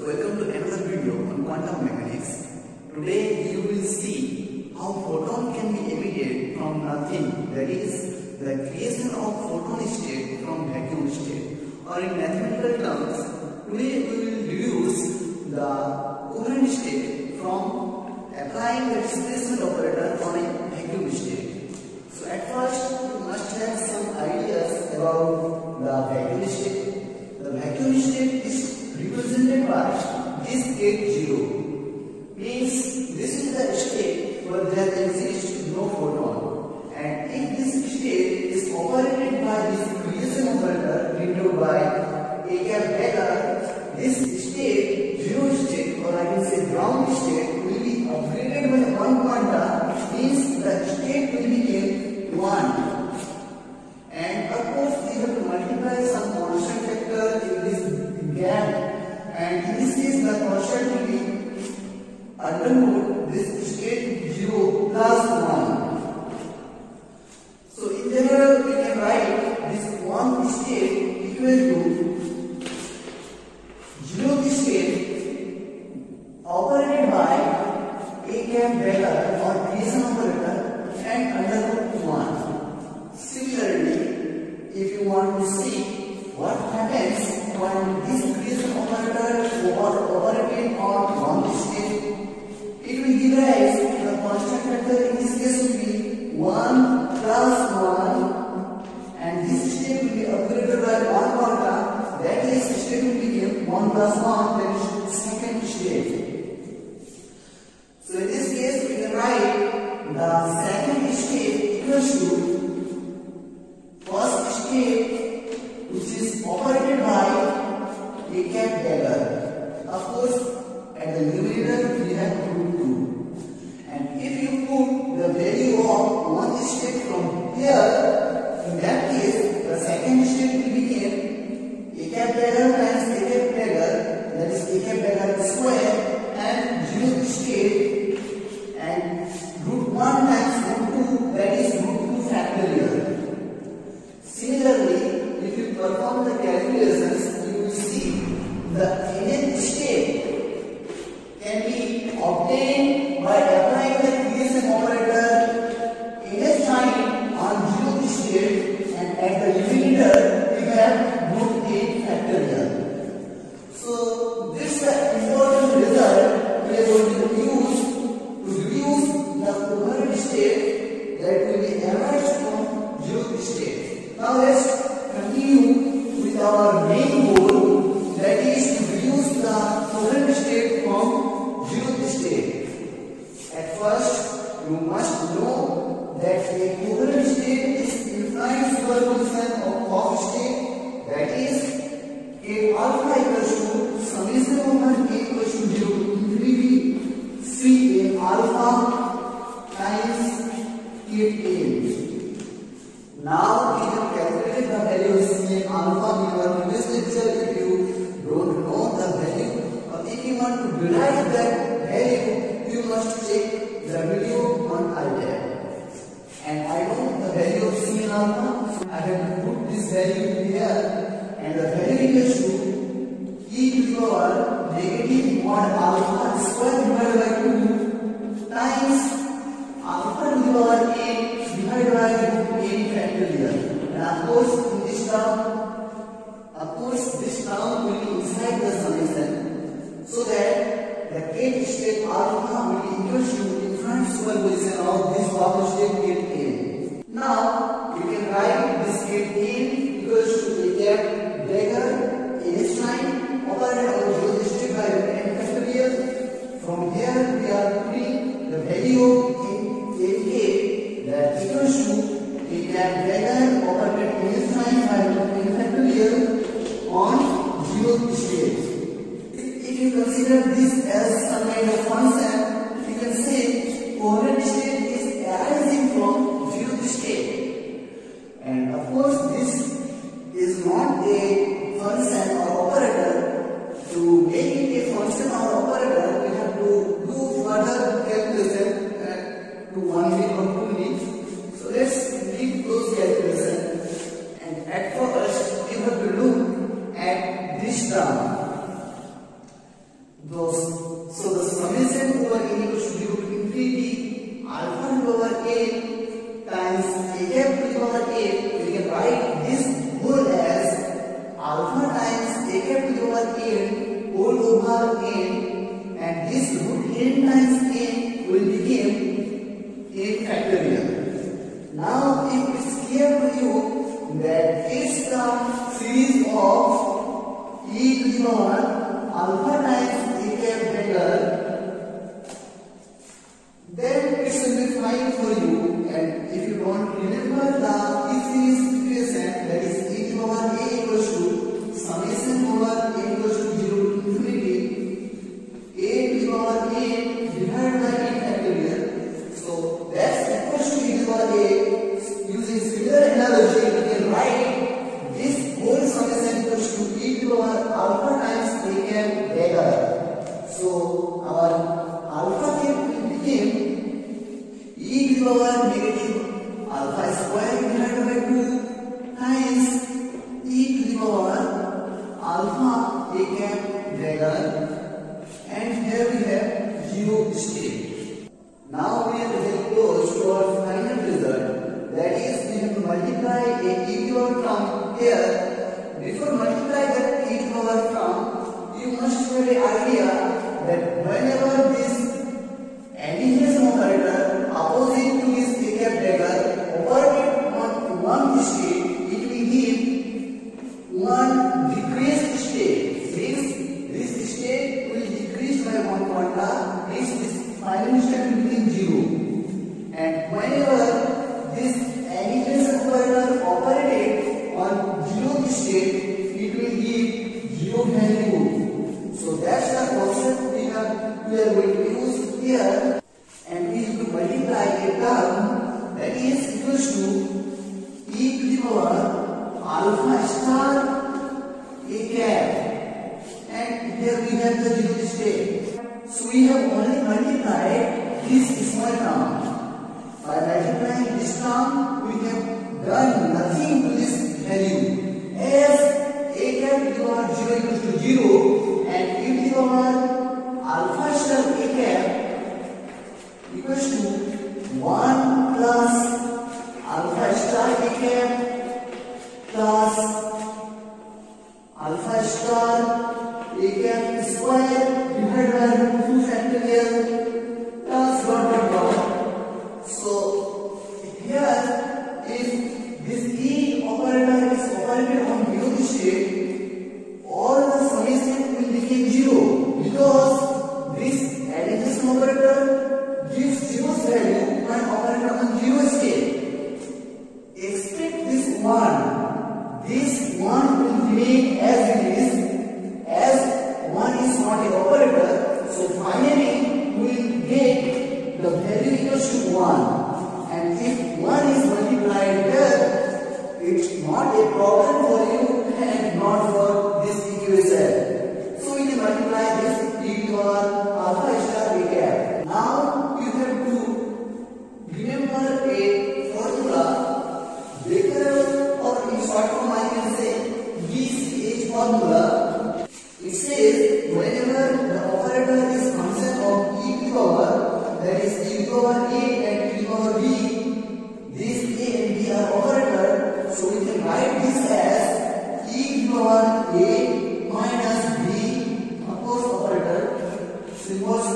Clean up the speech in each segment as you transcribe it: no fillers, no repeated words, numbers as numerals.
welcome to another video on quantum mechanics. Today you will see how photon can be emitted from nothing, that is the creation of photon state from vacuum state, or in mathematical terms, today we will deduce the coherent state from applying the displacement operator on a vacuum state. So at first you must have some ideas about the vacuum state. The vacuum state is represented by this gate 0, means this is the state where there exists no photon, and if this state is operated by this creation operator denoted by a cap delta, this state, 0 state, or I can say ground state, will be upgraded by 1 quanta, means the state will become 1. And of course we have to multiply some constant factor in this gap, and in this case the constant will be understood this state 0 plus 1. So in general we can write this one state equal to 0 state operated by a cap delta or creation operator and underroot 1. Similarly, if you want to see what happens when this creation operator operating on one state, it will give rise to the constant factor. In this case will be 1 plus 1, and this state will be upgraded by 1 quanta, that is state will become 1 plus 1, that is second state. So in this case we can write the second state equals to first state, which is operated by a cap delta. Of course, at the numerator we have root 2. And if you put the value of one state from here, in that case, the second state will become a cap delta times a cap delta, that is a cap delta square, and 0 state, and root 1 times root 2, that is root 2 factorial. Similarly, if you perform the calculations, you will see the nth state can be obtained by applying the creation operator nth time on 0 state, and at the numerator we have root 8 factorial. So this is the important result we are going to use to reduce the coherent state that will be emerged from 0 state. Now let's continue with our main goal, that is to reduce the coherent state from 0 state. At first, you must know that a coherent state is infinite superposition of half state, that is a alpha equals to summation over a equals to 0 to infinity C a alpha times k. Now we have calculated the value of C alpha in our previous lecture. If you don't know the value, or if you want to derive that value, you must check the video on iTab. And I know the value of C alpha, so I have put this value here, and the value equals to e to the power negative mod alpha square divided by 2 times alpha to the power a divided by a factorial. And of course this term will be inside the summation, so that the gate state alpha will be equal to infinite superposition of this power state gate A. Now you can write this gate A equals to a cap delta nth time operated on 0 state by n factorial. From here we are putting the value in a that equals to a cap delta operated nth time by n factorial on 0 state. If you consider this as some kind of function, you can say coherent state is arising from 0 state. And of course this is not a function or operator. To make it a function or operator, we have to do further calculation to 1 minute or 2 minutes. So let's leave those calculations. And at first we have to look at this term. So the summation over n equals to 0 to infinity alpha to the power n times a cap to the power n. We can write this whole as alpha times a cap to the power n whole over n, and this root n times n will become a factorial. Now if it is clear to you that it's the series of e to the power alpha times a cap dagger, then it will be fine for you. And if you don't remember the series equation, that is e to the power a equals to summation over a equals to 0 to infinity a to the power a divided by n factorial. So that's equals to e to the power a. Using similar analogy, we can write this whole summation equals to e to the power alpha times a cap dagger. So our alpha cap will become e to the power negative alpha square divided by 2 times e to the power alpha a cap dagger, and here we have 0 state. Now we are very close to our final result. That is, we have to multiply a e to the power term here. Before multiply that e to the power term, you must have an idea that whenever this addition operator opposite to this a cap dagger operated on one state, it will give one decreased state. Means this state will decrease by one quanta, means this final state will be 0. And whenever this addition operator operated on 0 state, it will give 0 value. So that's the concept we are going to use here, and we have to multiply a term that is equals to e to the power alpha star a cap, and here we have the 0 state. So we have only multiplied this small term. By multiplying this term, we have done nothing to this value, as a cap to the power 0 equals to 0, and e to the power alpha star a cap equals to 1 plus alpha star a cap plus alpha star a cap square divided by 2 factorial plus dot dot dot. So here, if this e operator is operated on 0 state, all the summation will become 0, because this addition operator gives 0's value when operated on 0 state. Expect this 1. This 1 will remain as it is, as 1 is not an operator. So finally, we will get the value equals to 1. And if 1 is multiplied here, it's not a problem for you and not for this equation. So we can multiply this e to the power alpha star a cap. Now you have to remember a formula, Becquerel, or in short form I can say BCH formula. It says whenever the operator is function of e to the power, that is e to the power a and e to the power b, these a and b are operator, so we can write this as e to the power a minus b, of course operator, symbols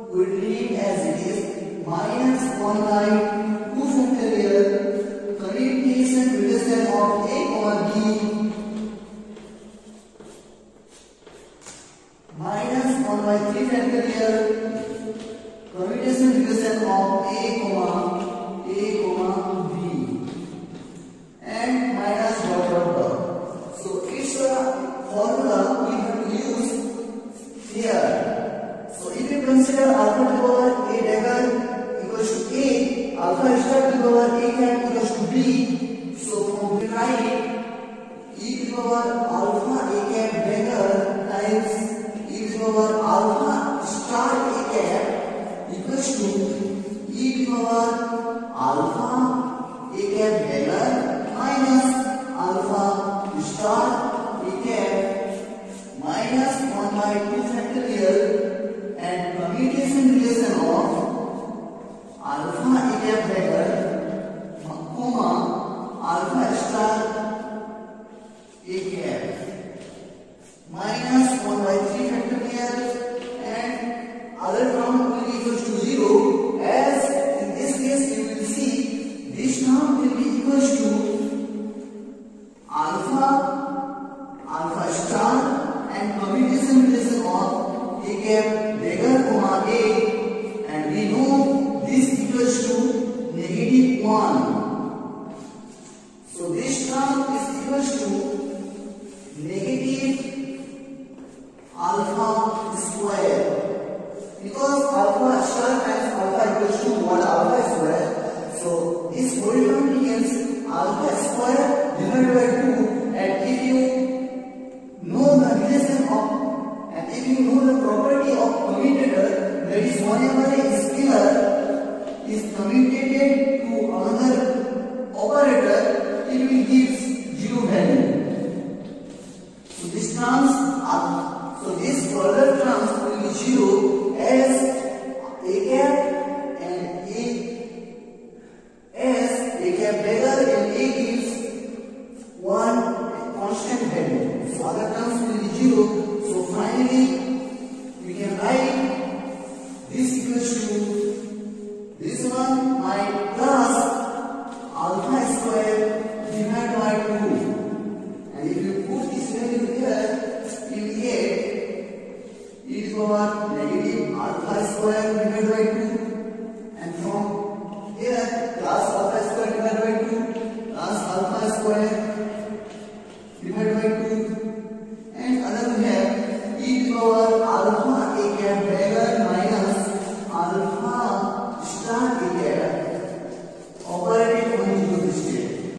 will remain as it is, minus 1 by 2 factorial, commutation relation of a comma b, minus 1 by 3 factorial, commutation relation of a comma b, and minus dot dot dot. So it's a formula we have to use here. So if you consider alpha to the power a dagger equals to a, alpha star to the power a cap equals to b. So from the right, e to the power alpha a cap dagger times e to the power alpha star a cap equals to e to the power alpha a cap dagger minus alpha star a cap minus 1 by 2 factorial and permutation relation of alpha a cap dagger comma alpha star a cap minus 1 by 3 factorial and other term will be equals to 0, as in this case you will see this term will be equals to alpha star and permutation relation of a cap dagger comma a, and we know this equals to -1. So this term is equals to negative alpha square, because alpha star times alpha equals to 1 alpha square. So this whole term becomes alpha square divided by 2, and if you know the relation of and if you know the property of commutator, that is whenever a scalar is commutated to another operator, it will give 0 value. So this further terms will be 0, as a cap and a cap dagger and a gives 1 constant value. So other terms will be 0. So finally we can write this equals to this one by plus alpha square divided by 2, and if you put this value here, you will get e to the power negative alpha square